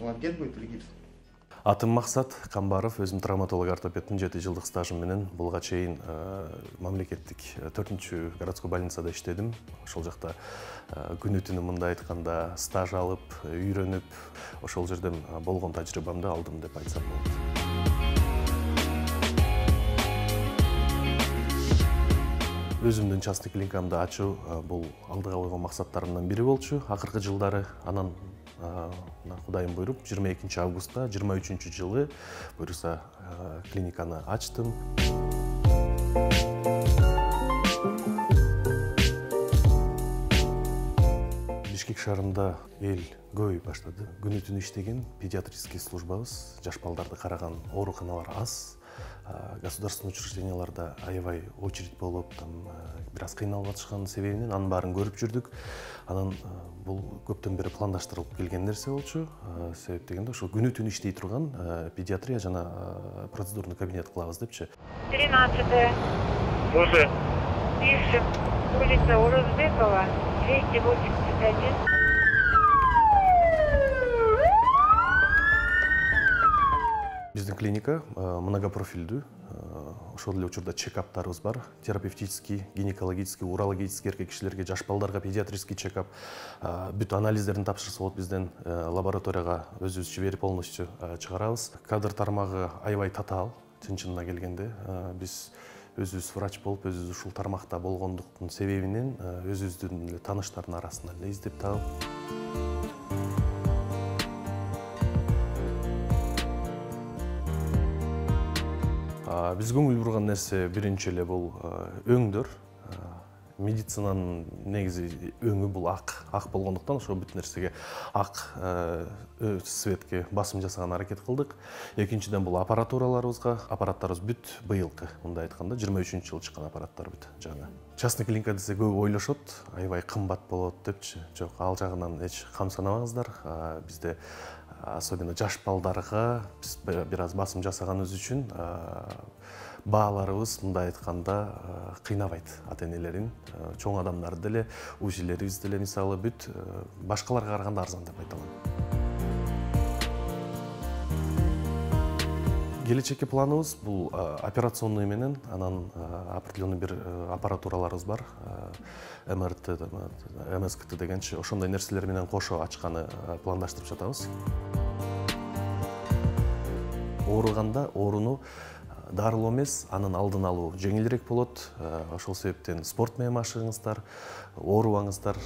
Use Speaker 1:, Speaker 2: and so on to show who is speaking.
Speaker 1: Ланкет будет или гипс?
Speaker 2: Атым Максат Камбаров, өзім травматолог ортопедтің 7 жылдық стажым менен булга чейин мамлекеттик 4-чү городской больницада иштедим. Ошол жакта күнү түнү мындай айтканда стаж алып, үйрөнүп, ошол жерден болгон тажрыйбамды алдым деп айтсам болот. Өзүмдүн частный клиникамды ачуу бул алдыга койгон максаттарымдын бири болчу. Акыркы жылдары анан Кудайым буйруп 22 августта 23 жылы буйруса клиниканы ачтым. Бишкек шаарында эл көбөйүп баштады. Күнү түнү иштеген педиатрический службабыз, жаш балдарды караган ооруканалар аз. Государственный учрежденияларда аябай очередь болуп, бир аз кыйналып атышкан себебинен анын баарын көрүп жүрдүк. Анан бул көптөн бери пландаштырылып келген нерсе болчу. Себеп дегенде ошо күнү түнү иштей турган педиатрия жана процедурный кабинет кылабыз депчи.
Speaker 3: 13-е.
Speaker 1: Слушай.
Speaker 3: Пишем. Улица Урузбекова, 281.
Speaker 2: Биздин клиника многопрофилдүү. Ошол эле учурда чекаптарыбыз бар. Терапевтический, гинекологический, урологический эркек кишилерге, жаш балдарга педиатрический чекап. Бүт анализдерин тапшырса болот, бизден лабораторияга өзүбүз жиберип полностью чыгарабыз. Кадр тармагы аябай татаал, чынчынына келгенде. Биз өзүбүз врач болуп, өзүбүз ушул тармакта болгондуктун себебинен өзүбүздүн тааныштардын арасынан эле издеп таап. Биз көңүл бурган нерсе биринчи эле бул өңдөр. Медицинанын негизи өңү бул ак болгондуктан ошо бүт нерсеге ак цветке басым жасаган аракет кылдык. Экинчиден бул аппаратураларыбызга, аппараттарыбыз бүт быйылкы, мындай айтканда 23-жылы чыккан аппараттар бүт жаңы. Частный клиника десе көп ойлошот, аябай кымбат болот депчи. Жок, ал жагынан эч камсанабаңыздар. Бизде особенно жаш балдарга биз бир аз басым жасаганыбыз үчүн бааларыбыз мындай айтканда кыйнабайт ата-энелерин. Чоң адамдарды деле, УЗИлерибиз деле мисалы бүт башкаларга караганда арзан деп айта алам. Келечекке планыбыз бул операционный менен, анан определенный бир аппаратураларыбыз бар. МРТ, МСКТ дегенчи ошондой нерселер менен кошо ачканы пландаштырып жатабыз. Ооруганда ооруну дарылоо эмес, анын алдын алуу жеңилирээк болот. Ошол себептен спорт менен машыгыңыздар, оорубаңыздар.